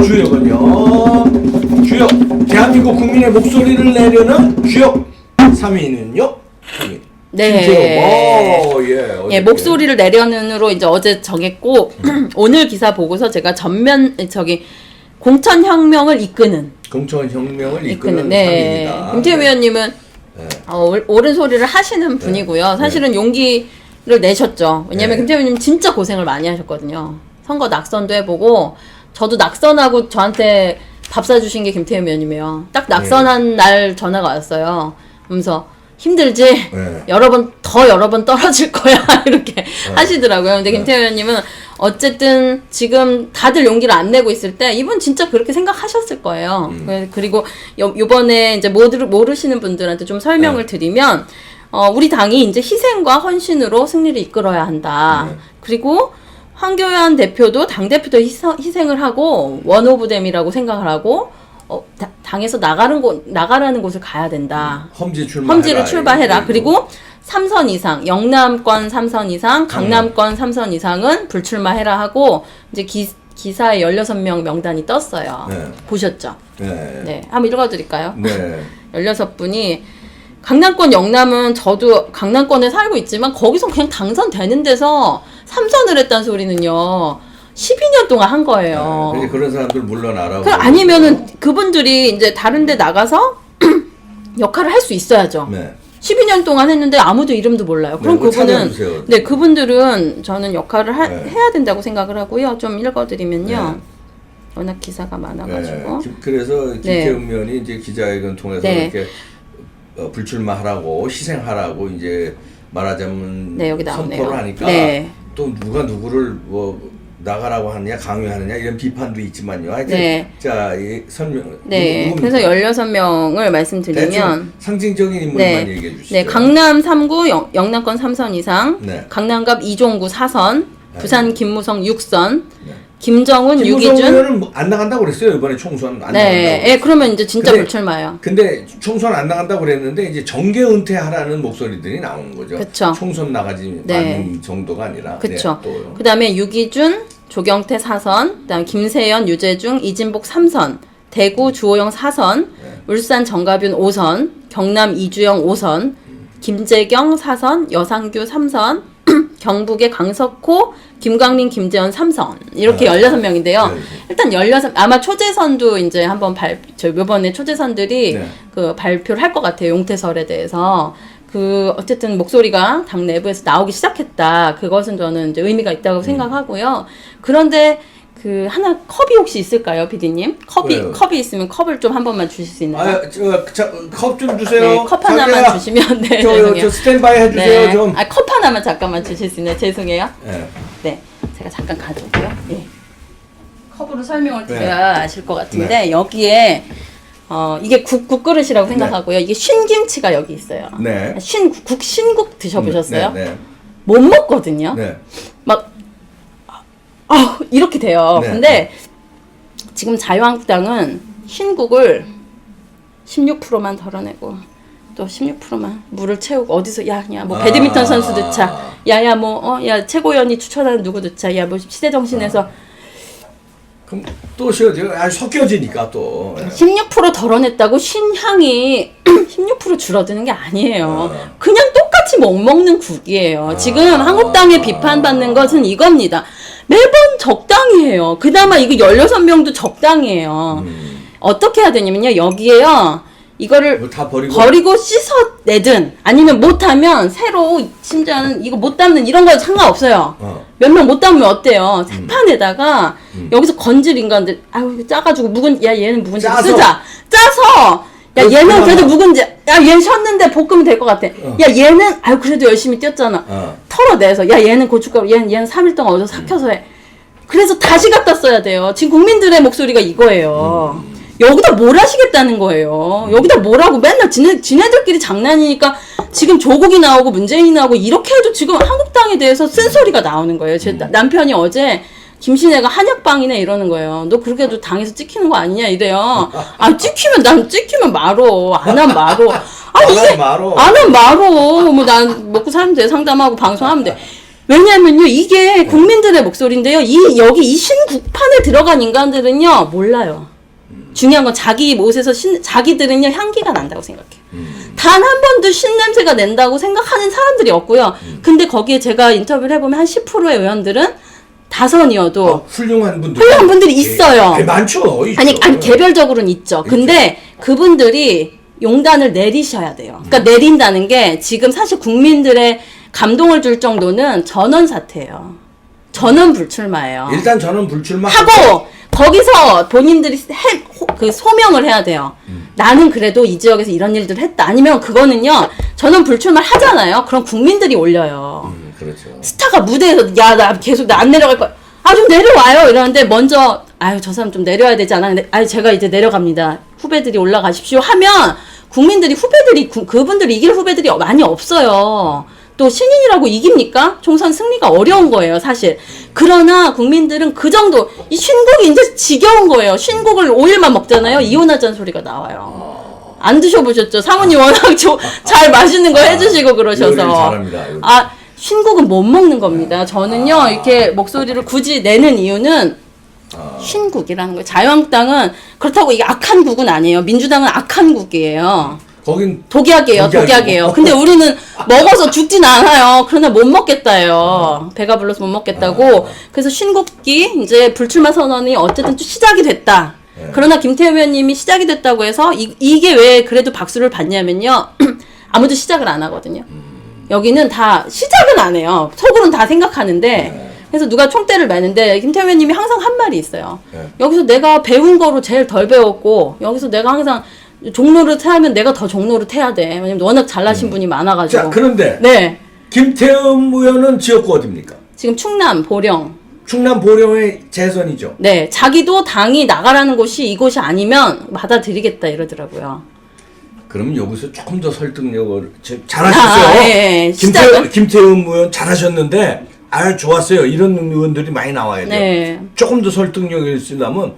주역은요, 주역 대한민국 국민의 목소리를 내려는 주역 3위는요 네. 예, 목소리를 내려는으로 이제 어제 정했고 오늘 기사 보고서 제가 공천혁명을 이끄는 네. 3위입니다. 김태우 위원님은 옳은 소리를 하시는 분이고요. 사실은 용기를 내셨죠. 왜냐면 김태우 위원님 진짜 고생을 많이 하셨거든요. 선거 낙선도 해보고 저도 낙선하고 저한테 밥 사주신 게 김태우 위원님이에요. 딱 낙선한 날 전화가 왔어요. 그러면서 힘들지? 여러 번 떨어질 거야. 이렇게 하시더라고요. 근데 김태우 의원님은 어쨌든 지금 다들 용기를 안 내고 있을 때 이분 진짜 그렇게 생각하셨을 거예요. 그리고 요번에 이제 모르시는 분들한테 좀 설명을 드리면, 우리 당이 이제 희생과 헌신으로 승리를 이끌어야 한다. 그리고 황교안 대표도 당대표도 희생을 하고 원오브댐이라고 생각을 하고 당에서 나가라는 곳을 가야 된다. 험지를 출마해라. 그리고 3선 이상, 영남권 3선 이상, 강남권 3선 이상은 불출마해라 하고 이제 기사에 16명 명단이 떴어요. 보셨죠? 네. 한번 읽어드릴까요? 16분이 강남권, 영남은 저도 강남권에 살고 있지만 거기서 그냥 당선되는 데서 3선을 했다는 소리는요. 12년 동안 한 거예요. 그런 사람들 물러나라고. 아니면은 그분들이 이제 다른 데 나가서 역할을 할 수 있어야죠. 12년 동안 했는데 아무도 이름도 몰라요. 그럼 그분들은 저는 역할을 해야 된다고 생각을 하고요. 좀 읽어드리면요. 워낙 기사가 많아가지고. 그래서 김태훈 의원이 이제 기자회견 통해서 이렇게 불출마하라고 희생하라고 이제 말하자면 여기 선포를 하니까 또 누가 누구를 나가라고 하느냐 강요하느냐 이런 비판도 있지만요. 하여튼 자, 이 설명. 그래서 16명을 말씀드리면 상징적인 인물만 얘기해 주시죠. 강남 3구 영남권 3선 이상, 강남갑 이종구 4선, 부산 김무성 6선, 김정은 유기준. 김무성 안 나간다고 그랬어요. 이번에 총선 안 나간다고. 그러면 이제 진짜 불출마예요. 근데 총선 안 나간다고 그랬는데 이제 정계 은퇴하라는 목소리들이 나오는 거죠. 그쵸. 총선 나가지 않는 정도가 아니라. 그렇죠. 그다음에 유기준, 조경태 4선, 그다음 김세연, 유재중, 이진복 3선, 대구 주호영 4선, 울산 정가균 5선, 경남 이주영 5선, 김재경 4선, 여상규 3선, 경북의 강석호, 김광림, 김재현 3선 이렇게 16명인데요. 일단 16 아마 초재선도 이제 한번 이번에 초재선들이 그 발표를 할 것 같아요. 용태설에 대해서. 어쨌든 목소리가 당 내부에서 나오기 시작했다. 그것은 저는 이제 의미가 있다고 생각하고요. 그런데 하나 컵이 혹시 있을까요, PD님? 컵이 있으면 컵을 좀 한 번만 주실 수 있나요? 컵 좀 주세요. 네, 컵 하나만 주시면 저 스탠바이 해주세요. 좀. 컵 하나만 잠깐만 주실 수 있나요? 죄송해요. 제가 잠깐 가져올게요. 컵으로 설명을 드려야 아실 것 같은데 여기에 이게 국그릇이라고 생각하고요. 이게 쉰김치가 여기 있어요. 신국 드셔보셨어요? 못 먹거든요. 막 이렇게 돼요. 근데 지금 자유한국당은 흰국을 16%만 덜어내고 또 16%만 물을 채우고 어디서 배드민턴 선수 넣자. 최고위원이 추천하는 누구 넣자. 시대 정신에서 그럼 또 섞여지니까 또 16% 덜어냈다고 신향이 16% 줄어드는 게 아니에요. 그냥 똑같이 못 먹는 국이에요. 지금 한국당에 비판받는 것은 이겁니다. 매번 적당이에요. 그나마 이거 16명도 적당이에요. 어떻게 해야 되냐면요. 여기에요. 이거를 다 버리고 씻어내든 아니면 못하면 새로 심지어는 이거 못 담는 이런 거 상관없어요. 몇 명 못 담으면 어때요? 새 판에다가 여기서 건질 인간들 짜가지고 얘는 묵은지 쓰자. 짜서 얘는 그래도 묵은지 얘는 쉬었는데 볶으면 될 것 같아. 얘는 그래도 열심히 뛰었잖아. 털어내서 얘는 고춧가루 얘는 3일 동안 어디서 삭혀서 해. 그래서 다시 갖다 써야 돼요. 지금 국민들의 목소리가 이거예요. 여기다 뭘 하시겠다는 거예요. 여기다 뭐라고 맨날 지네들끼리 장난이니까 지금 조국이 나오고 문재인이 나오고 이렇게 해도 지금 한국당에 대해서 쓴소리가 나오는 거예요. 제 남편이 어제 김신혜가 한약방이네 이러는 거예요. 너 그렇게 해도 당에서 찍히는 거 아니냐 이래요. 찍히면 말어. 안 하면 말어. 안 하면 말어. 난 먹고 살면 돼. 상담하고 방송하면 돼. 왜냐하면요, 이게 국민들의 목소리인데요. 여기 이 신국판에 들어간 인간들은요, 몰라요. 중요한 건 자기 못에서 자기들은요, 향기가 난다고 생각해요. 단 한 번도 신냄새가 낸다고 생각하는 사람들이 없고요. 근데 거기에 제가 인터뷰를 해보면 한 10%의 의원들은 다선이어도 훌륭한 분들이 있어요. 많죠. 있죠. 아니 개별적으로는 있죠. 근데 그분들이 용단을 내리셔야 돼요. 그러니까 내린다는 게 지금 사실 국민들의 감동을 줄 정도는 전원 사태예요. 전원 불출마예요. 일단 전원 불출마 하고 거기서 본인들이 소명을 해야 돼요. 나는 그래도 이 지역에서 이런 일들을 했다. 아니면 그거는요, 전원 불출마를 하잖아요. 그럼 국민들이 올려요. 그렇죠. 스타가 무대에서 야, 나 계속 나 안 내려갈 거야. 아, 좀 내려와요. 이러는데 먼저 아유, 저 사람 좀 내려야 되지 않아? 근데 아유, 제가 이제 내려갑니다. 후배들이 올라가십시오. 하면 국민들이 그분들이 이길 후배들이 많이 없어요. 또 신인이라고 이깁니까? 총선 승리가 어려운 거예요, 사실. 그러나 국민들은 그 정도, 이 신곡이 이제 지겨운 거예요. 신곡을 5일만 먹잖아요. 이혼하자는 소리가 나와요. 안 드셔보셨죠? 상훈이 워낙 잘 맛있는 거 해주시고 그러셔서. 잘합니다. 아, 신곡은 못 먹는 겁니다. 저는요, 이렇게 목소리를 굳이 내는 이유는 신국이라는 거예요. 자유한국당은 그렇다고 이게 악한 국은 아니에요. 민주당은 악한 국이에요. 거긴 독약이에요. 근데 우리는 먹어서 죽진 않아요. 그러나 못 먹겠다요. 배가 불러서 못 먹겠다고. 그래서 신국기 이제 불출마 선언이 어쨌든 시작이 됐다. 그러나 김태우 의원님이 시작이 됐다고 해서 이게 왜 그래도 박수를 받냐면요. 아무도 시작을 안 하거든요. 여기는 다 시작은 안 해요. 속으로는 다 생각하는데. 그래서 누가 총대를 매는데 김태우 의원님이 항상 한 말이 있어요. 여기서 내가 배운 거로 제일 덜 배웠고 여기서 내가 항상 종로를 하면 내가 더 종로를 해야 돼. 왜냐면 워낙 잘나신 분이 많아가지고. 자, 그런데 네. 김태흠 의원은 지역구 어디입니까? 지금 충남 보령. 충남 보령의 재선이죠. 네. 자기도 당이 나가라는 곳이 이곳이 아니면 받아들이겠다 이러더라고요. 그럼 여기서 조금 더 설득력을 잘하셨어요. 예. 김태흠 의원 잘하셨는데 좋았어요. 이런 의원들이 많이 나와야 돼요. 네. 조금 더 설득력이 있으려면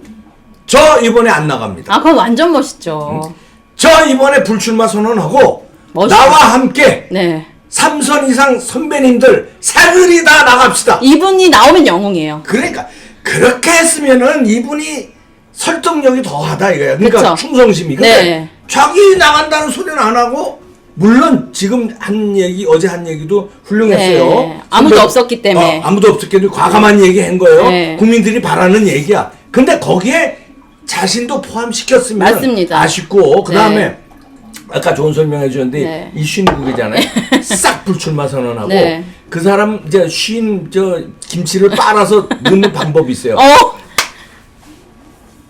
저 이번에 안 나갑니다. 아, 그건 완전 멋있죠. 저 이번에 불출마 선언하고 멋있죠. 나와 함께 네. 3선 이상 선배님들 사그리 다 나갑시다. 이분이 나오면 영웅이에요. 그러니까 그렇게 했으면은 이분이 설득력이 더하다 이거야. 그러니까 그쵸? 충성심이. 근데 네. 자기 나간다는 소리는 안 하고 물론 지금 어제 한 얘기도 훌륭했어요. 네. 아무도 없었기 때문에. 아무도 없었기 때문에 과감한 얘기 한 거예요. 네. 국민들이 바라는 얘기야. 근데 거기에 자신도 포함시켰으면 맞습니다. 아쉽고 그다음에 네. 아까 좋은 설명해 주셨는데 네. 이 쉰국이잖아요. 싹 불출마 선언하고 네. 그 사람 이제 김치를 빨아서 넣는 방법이 있어요.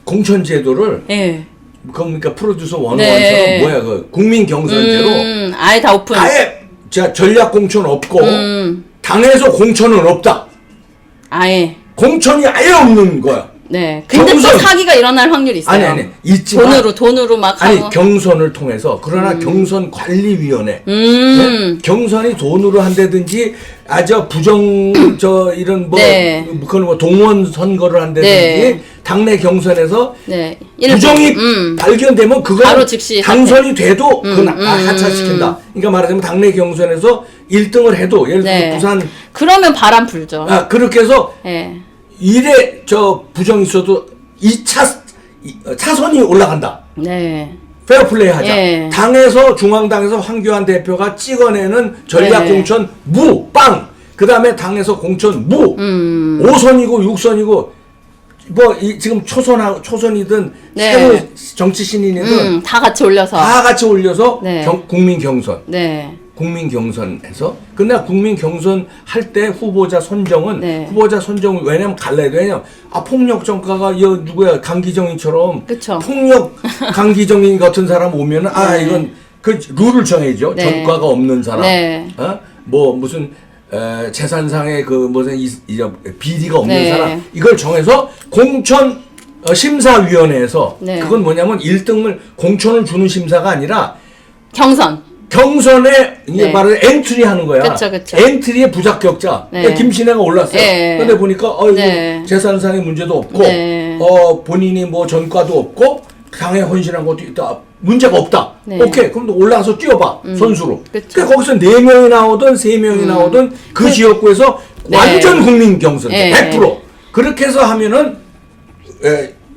공천 제도를 네. 그러니까 프로듀서 101처럼 네. 뭐야 그 국민 경선제로 아예 다 오픈. 아예 전략 공천 없고 당에서 공천은 없다. 아예. 공천이 아예 없는 거야. 네. 근데 또 사기가 일어날 확률이 있어요. 아니 있지만 돈으로 막 아니 하고. 경선을 통해서 그러나 경선 관리위원회 네? 경선이 돈으로 한다든지 이런 네. 그건 뭐 동원 선거를 한다든지 네. 당내 경선에서 네. 부정이 발견되면 그거 바로 즉시 당선이 돼도 그건 하차시킨다. 그러니까 말하자면 당내 경선에서 1등을 해도 예를 들어 네. 부산 그러면 바람 불죠. 그렇게 해서 네. 일에 부정이 있어도 2차 차선이 올라간다. 네. 페어플레이 하자. 예. 당에서 중앙당에서 황교안 대표가 찍어내는 전략 네. 공천 빵. 그다음에 당에서 공천 5선이고 6선이고 지금 초선이든 네. 새로 정치 신인이든 다 같이 올려서. 네. 국민 경선. 네. 국민 경선에서 근데 국민 경선 할 때 후보자 선정은 네. 왜냐면 갈라야 돼. 왜냐면 폭력 전가가 누구야 강기정이처럼 그쵸. 폭력 강기정인 같은 사람 오면은 네. 이건 그 룰을 정해야죠. 네. 전과가 없는 사람. 네. 무슨 재산상의 무슨 비리가 없는 네. 사람 이걸 정해서 공천 심사위원회에서 네. 그건 뭐냐면 1등을 공천을 주는 심사가 아니라 경선에 이제 네. 말을 엔트리 하는 거야. 그쵸. 엔트리의 부적격자. 네. 김신혜가 올랐어요. 네. 근데 보니까 네. 재산상의 문제도 없고 네. 본인이 전과도 없고 당에 헌신한 것도 있다. 문제가 없다. 네. 오케이. 그럼 너 올라가서 뛰어봐. 선수로. 그쵸. 그러니까 거기서 4명이 나오든 3명이 나오든 그 지역구에서 네. 완전 국민 경선. 네. 100%. 그렇게 해서 하면은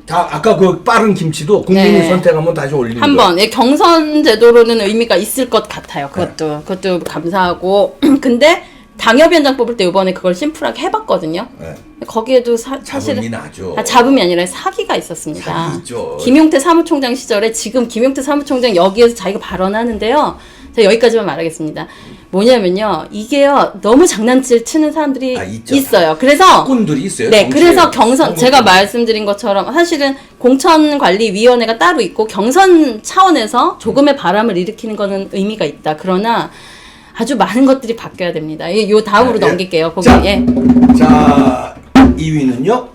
다 아까 그 빠른 김치도 국민이 네. 선택하면 다시 올리는 한번 경선 제도로는 의미가 있을 것 같아요. 그것도 감사하고 근데 당협위원장 뽑을 때 이번에 그걸 심플하게 해봤거든요. 네. 거기에도 사실은 잡음이 나죠. 잡음이 아니라 사기가 있었습니다. 사기 있죠. 김용태 사무총장 시절에 지금 김용태 사무총장 여기에서 자기가 발언하는데요. 제가 여기까지만 말하겠습니다. 뭐냐면요, 이게요 너무 장난질 치는 사람들이 있죠. 있어요. 그래서 꾼들이 있어요. 네, 정치에. 그래서 경선 선거 제가 꾼들. 말씀드린 것처럼 사실은 공천관리위원회가 따로 있고 경선 차원에서 조금의 바람을 일으키는 거는 의미가 있다. 그러나 아주 많은 것들이 바뀌어야 됩니다. 요 다음으로 예. 넘길게요. 거기 자, 예. 자 2위는요.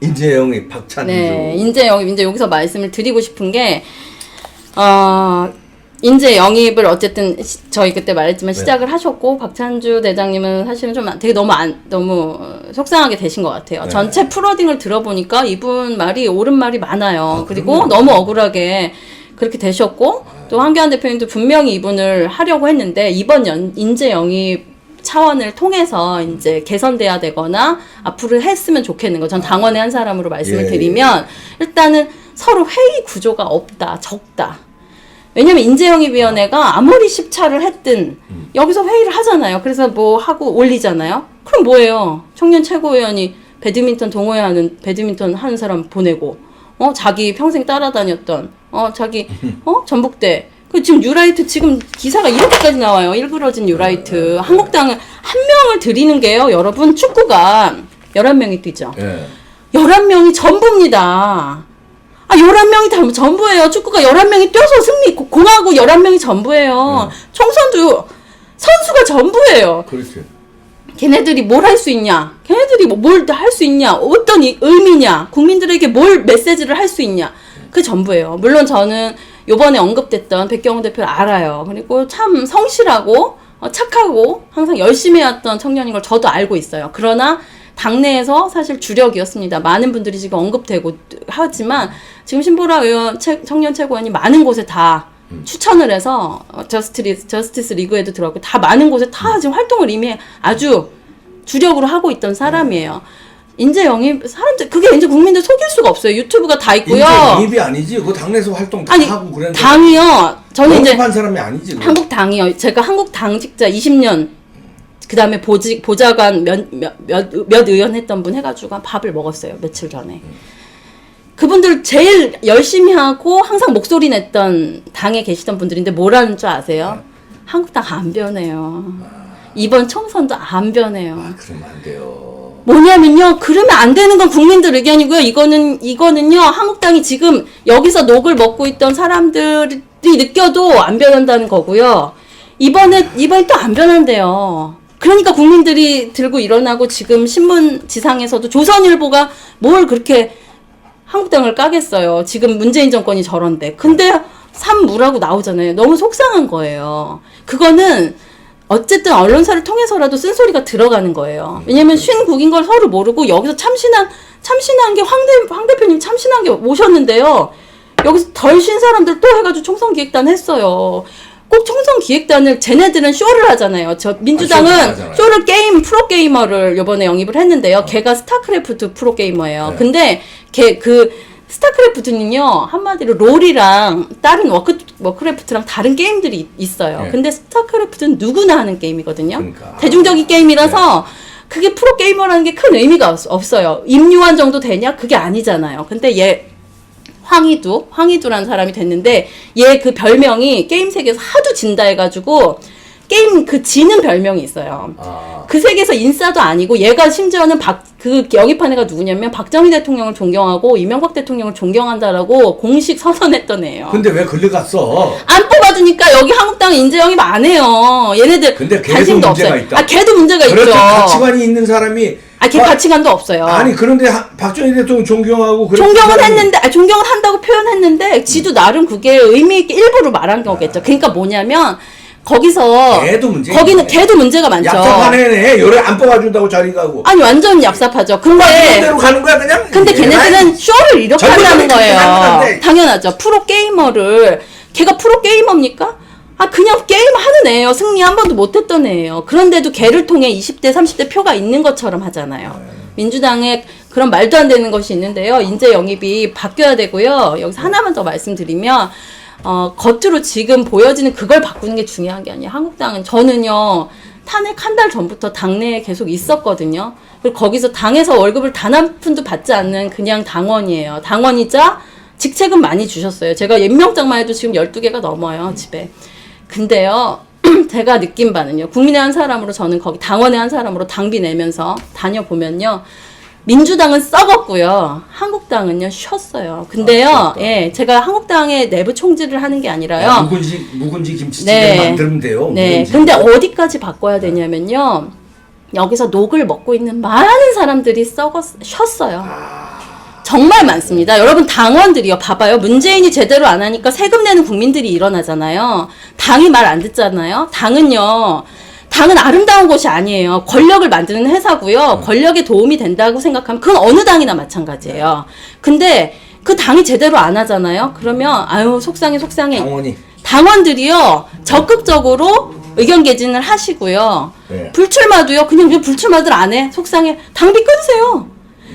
인재영의 박찬주. 네, 이제 여기서 말씀을 드리고 싶은 게 인재 영입을 어쨌든 저희 그때 말했지만 시작을 하셨고 박찬주 대장님은 사실은 좀 되게 너무 속상하게 되신 것 같아요. 네. 전체 프로딩을 들어보니까 이분 말이 옳은 말이 많아요. 그리고 그럼요. 너무 억울하게 그렇게 되셨고 또 한교안 대표님도 분명히 이분을 하려고 했는데 이번 인재 영입 차원을 통해서 이제 개선돼야 되거나 앞으로 했으면 좋겠는 거. 전 당원의 한 사람으로 말씀을 드리면 일단은 서로 회의 구조가 없다, 적다. 왜냐면 인재영입위원회가 아무리 십차를 했든 여기서 회의를 하잖아요. 그래서 뭐 하고 올리잖아요. 그럼 뭐예요? 청년 최고위원이 배드민턴 동호회하는 배드민턴 하는 사람 보내고 자기 평생 따라다녔던 자기 전북대 그 지금 뉴라이트 지금 기사가 이렇게까지 나와요. 일그러진 뉴라이트. 한국당은 한 명을 드리는 게요. 여러분 축구가 11명이 뛰죠. 예. 11명이 전부입니다. 11명이 다 전부예요. 축구가 11명이 뛰어서 승리, 공하고 11명이 전부예요. 총선도 선수가 전부예요. 그렇지. 걔네들이 뭘 할 수 있냐? 걔네들이 뭘 할 수 있냐? 어떤 의미냐? 국민들에게 뭘 메시지를 할 수 있냐? 그게 전부예요. 물론 저는 요번에 언급됐던 백경호 대표를 알아요. 그리고 참 성실하고 착하고 항상 열심히 해왔던 청년인 걸 저도 알고 있어요. 그러나 당내에서 사실 주력이었습니다. 많은 분들이 지금 언급되고 하지만 지금 신보라 의원 청년 최고위원이 많은 곳에 다 추천을 해서 저스티스 리그에도 들어가고 다 많은 곳에 다 지금 활동을 이미 아주 주력으로 하고 있던 사람이에요. 인재 영입 사람들 그게 이제 국민들 속일 수가 없어요. 유튜브가 다 있고요. 인재 영입이 아니지. 그 당내에서 활동 다 하고 그랬는데. 당이요. 저는 이제 영입한 사람이 아니지. 그건. 한국 당이요. 제가 한국 당직자 20년 그 다음에 보좌관 몇 의원 했던 분 해가지고 밥을 먹었어요. 며칠 전에. 그분들 제일 열심히 하고 항상 목소리 냈던 당에 계시던 분들인데 뭐라는 줄 아세요? 한국당 안 변해요. 이번 총선도 안 변해요. 그러면 안 돼요. 뭐냐면요. 그러면 안 되는 건 국민들 의견이고요. 이거는요. 한국당이 지금 여기서 녹을 먹고 있던 사람들이 느껴도 안 변한다는 거고요. 이번에 또 안 변한대요. 그러니까 국민들이 들고 일어나고 지금 신문 지상에서도 조선일보가 뭘 그렇게 한국당을 까겠어요. 지금 문재인 정권이 저런데. 근데 삼무라고 나오잖아요. 너무 속상한 거예요. 그거는 어쨌든 언론사를 통해서라도 쓴소리가 들어가는 거예요. 왜냐면 쉰국인 걸 서로 모르고 여기서 참신한 게 황 대표님 참신한 게 오셨는데요. 여기서 덜 쉰 사람들 또 해가지고 총선기획단 했어요. 꼭 총선기획단을 쟤네들은 쇼를 하잖아요. 저 민주당은 쇼를 프로게이머를 이번에 영입을 했는데요. 걔가 스타크래프트 프로게이머예요. 근데 걔 스타크래프트는요 한마디로 롤이랑 다른 워크래프트랑 다른 게임들이 있어요. 근데 스타크래프트는 누구나 하는 게임이거든요. 그러니까. 대중적인 게임이라서 그게 프로게이머라는 게 큰 의미가 없어요. 임요한 정도 되냐? 그게 아니잖아요. 근데 얘 황희두라는 사람이 됐는데 얘 그 별명이 게임 세계에서 하도 진다 해가지고 게임 그 지는 별명이 있어요. 그 세계에서 인싸도 아니고 얘가 심지어는 그 영입한 애가 누구냐면 박정희 대통령을 존경하고 이명박 대통령을 존경한다라고 공식 선언했던 애예요. 근데 왜 걸려갔어? 안 뽑아주니까 여기 한국당 인재 영입 안 해요. 얘네들 근데 관심도 없어요. 있다. 걔도 문제가 그렇죠. 있죠. 가치관이 있는 사람이 걔 가치관도 없어요. 아니 그런데 박정희 대통령 존경하고 존경은 했는데 존경은 한다고 표현했는데 지도 나름 그게 의미 있게 일부러 말한 거겠죠. 그러니까 뭐냐면 거기서 걔도 문제. 거기는 걔도 문제가 많죠. 얍삽한 애네. 요래 안 뽑아준다고 자리 가고. 아니 완전 얍삽하죠. 근데 대로 가는 거야 그냥. 근데 걔네들은 쇼를 이렇게 한다는 거예요. 건데. 당연하죠. 프로 게이머를 걔가 프로 게이머입니까? 아 그냥 게임 하는 애예요. 승리 한 번도 못했던 애예요. 그런데도 걔를 통해 20대 30대 표가 있는 것처럼 하잖아요. 민주당에 그런 말도 안 되는 것이 있는데요. 인재 영입이 바뀌어야 되고요. 여기서 하나만 더 말씀드리면 겉으로 지금 보여지는 그걸 바꾸는 게 중요한 게 아니에요. 한국당은 저는요. 탄핵 한 달 전부터 당내에 계속 있었거든요. 그리고 거기서 당에서 월급을 단 한 푼도 받지 않는 그냥 당원이에요. 당원이자 직책은 많이 주셨어요. 제가 임명장만 해도 지금 12개가 넘어요. 집에. 근데요. 제가 느낀 바는요. 국민의 한 사람으로 저는 거기 당원의 한 사람으로 당비 내면서 다녀보면요. 민주당은 썩었고요. 한국당은요 쉬었어요. 근데요, 예, 제가 한국당의 내부 총질을 하는 게 아니라요. 묵은지 김치찌개 만들면 돼요. 네. 근데 어디까지 바꿔야 되냐면요. 여기서 녹을 먹고 있는 많은 사람들이 쉬었어요. 정말 많습니다. 여러분 당원들이요. 봐봐요. 문재인이 제대로 안 하니까 세금 내는 국민들이 일어나잖아요. 당이 말 안 듣잖아요. 당은 아름다운 곳이 아니에요. 권력을 만드는 회사고요. 권력에 도움이 된다고 생각하면 그건 어느 당이나 마찬가지예요. 근데 그 당이 제대로 안 하잖아요. 그러면 아유 속상해. 당원들이요. 적극적으로 의견 개진을 하시고요. 네. 불출마도요. 그냥 왜 불출마들 안 해? 속상해. 당비 끊으세요.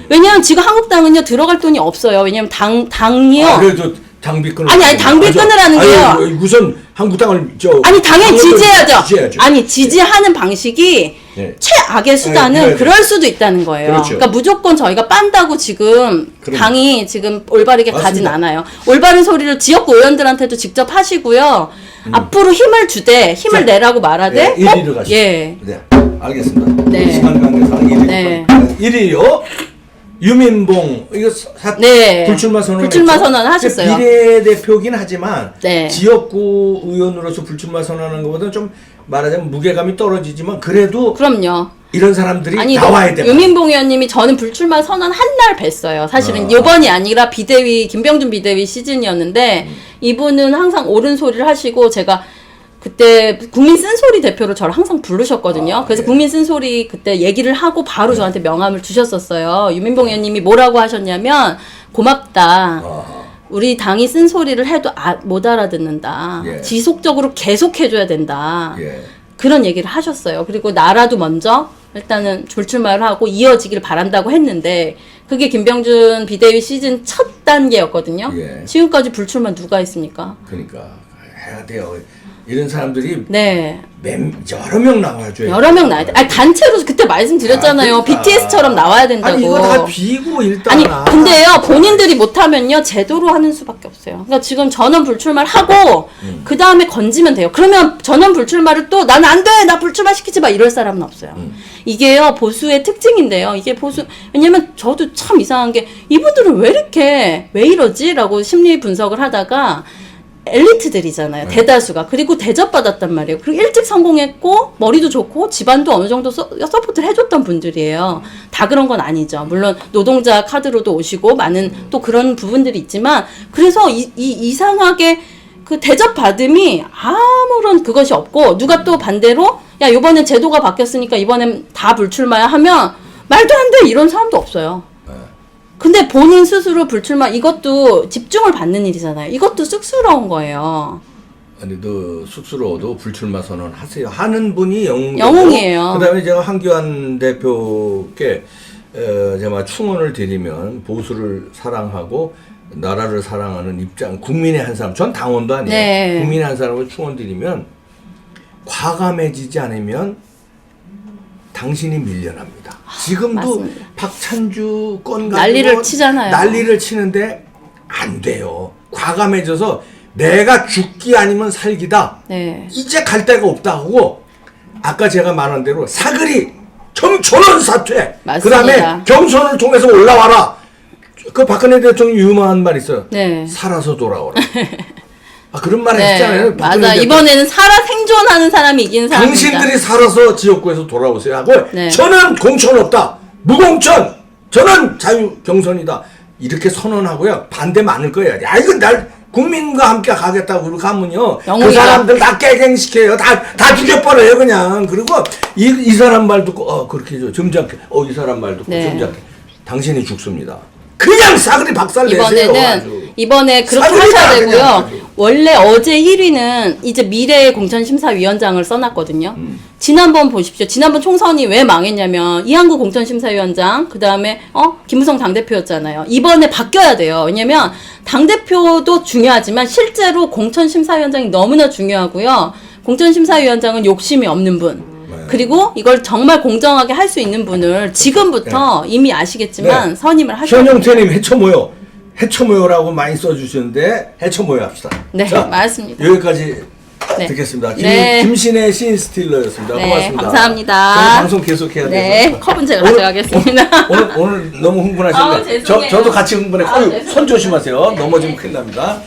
왜냐면 지금 한국당은요 들어갈 돈이 없어요. 왜냐면 당이요. 그래도 당비 끊을. 아니 당비 끊으라는 게요. 우선 한국당을 아니 당연히 지지해야죠. 아니 지지하는 방식이 네. 최악의 수단은 그럴 수도 있다는 거예요. 그렇죠. 그러니까 무조건 저희가 빤다고 지금 당이 지금 올바르게 맞습니다. 가진 않아요. 올바른 소리를 지역구 의원들한테도 직접 하시고요. 앞으로 힘을 내라고 말하되 1위로 가시죠. 예. 네. 알겠습니다. 네. 시간 관계상 1위. 네. 1위요. 유민봉 이거 불출마 선언 하셨어요. 비례대표긴 하지만 네. 지역구 의원으로서 불출마 선언하는 것보다는 좀 말하자면 무게감이 떨어지지만 그래도 그럼요. 이런 사람들이 나와야 돼요. 유민봉 의원님이 저는 불출마 선언 한 날 뵀어요. 사실은 이번이 아니라 김병준 비대위 시즌이었는데 이분은 항상 옳은 소리를 하시고 제가 그때 국민 쓴소리 대표로 저를 항상 부르셨거든요. 그래서 국민 쓴소리 그때 얘기를 하고 바로 저한테 명함을 주셨었어요. 유민봉 의원님이 뭐라고 하셨냐면 고맙다. 우리 당이 쓴소리를 해도 못 알아듣는다. 예. 지속적으로 계속해줘야 된다. 예. 그런 얘기를 하셨어요. 그리고 나라도 먼저 일단은 불출마를 하고 이어지길 바란다고 했는데 그게 김병준 비대위 시즌 첫 단계였거든요. 예. 지금까지 불출마 누가 했습니까? 그러니까 해야 돼요. 이런 사람들이 네. 여러 명 나와줘요. 여러 명 나와야 돼. 아니, 단체로 그때 말씀드렸잖아요. 그러니까. BTS처럼 나와야 된다고. 아니 이거 다 비고 일단. 아니 근데요 본인들이 못하면요 제도로 하는 수밖에 없어요. 그러니까 지금 전원 불출마를 하고 그 다음에 건지면 돼요. 그러면 전원 불출마를 또 나는 안 돼, 나 불출마 시키지 마 이럴 사람은 없어요. 이게요 보수의 특징인데요. 이게 왜냐면 저도 참 이상한 게 이분들은 왜 이러지라고 심리 분석을 하다가. 엘리트들이잖아요. 대다수가. 그리고 대접받았단 말이에요. 그리고 일찍 성공했고 머리도 좋고 집안도 어느 정도 서포트를 해줬던 분들이에요. 다 그런 건 아니죠. 물론 노동자 카드로도 오시고 많은 또 그런 부분들이 있지만 그래서 이상하게 그 대접받음이 아무런 그것이 없고 누가 또 반대로 야 이번엔 제도가 바뀌었으니까 이번엔 다 불출마야 하면 말도 안 돼 이런 사람도 없어요. 근데 본인 스스로 불출마 이것도 집중을 받는 일이잖아요. 이것도 쑥스러운 거예요. 아니 쑥스러워도 불출마 선언 하세요. 하는 분이 영웅이에요. 그다음에 제가 한교안 대표께 제가 충원을 드리면 보수를 사랑하고 나라를 사랑하는 입장 국민의 한 사람 전 당원도 아니에요. 네. 국민의 한 사람을 충원 드리면 과감해지지 않으면 당신이 밀려납니다. 지금도 맞습니다. 박찬주 건 가지고 난리를 치잖아요. 난리를 치는데 안 돼요. 과감해져서 내가 죽기 아니면 살기다. 네. 이제 갈 데가 없다 하고 아까 제가 말한 대로 사그리 경선은 사퇴. 그다음에 경선을 통해서 올라와라. 그 박근혜 대통령이 유명한 말 있어요. 네. 살아서 돌아오라. 그런 말 네, 했잖아요. 맞아. 이번에는 생존하는 사람이 이긴 사람입니다. 당신들이 살아서 지역구에서 돌아오세요 하고 네. 저는 공천 없다. 무공천. 저는 자유 경선이다. 이렇게 선언하고요. 반대 많을 거예요. 야 이거 날 국민과 함께 가겠다고 그러고 가면요. 그 영웅이다. 사람들 다 깨갱시켜요. 다 죽여버려요, 그냥. 그리고 이 사람 말 듣고, 그렇게 점잖게, 이 사람 말 듣고 네. 점잖게. 당신이 죽습니다. 그냥 싸그리 박살 내세요. 아주. 이번에 그렇게 싸그리다, 하셔야 그냥 되고요. 아주. 원래 어제 1위는 이제 미래의 공천심사위원장을 써놨거든요. 지난번 보십시오. 지난번 총선이 왜 망했냐면 이한구 공천심사위원장, 그 다음에 김무성 당대표였잖아요. 이번에 바뀌어야 돼요. 왜냐면 당대표도 중요하지만 실제로 공천심사위원장이 너무나 중요하고요. 공천심사위원장은 욕심이 없는 분. 그리고 이걸 정말 공정하게 할 수 있는 분을 지금부터 이미 아시겠지만 네. 선임을 하셔야 돼요. 현영태님 해쳐모여라고 많이 써주시는데 해쳐모여 합시다. 네, 자, 맞습니다. 여기까지 네. 듣겠습니다. 네. 김신의 신스틸러였습니다. 네, 고맙습니다. 감사합니다. 저희 방송 계속해야 네, 돼서. 컵은 제가 오늘- 가져가겠습니다. 오늘 너무 흥분하시는데 죄송해요. 저도 같이 흥분해. 죄송해요. 손 조심하세요. 네. 넘어지면 큰일 납니다.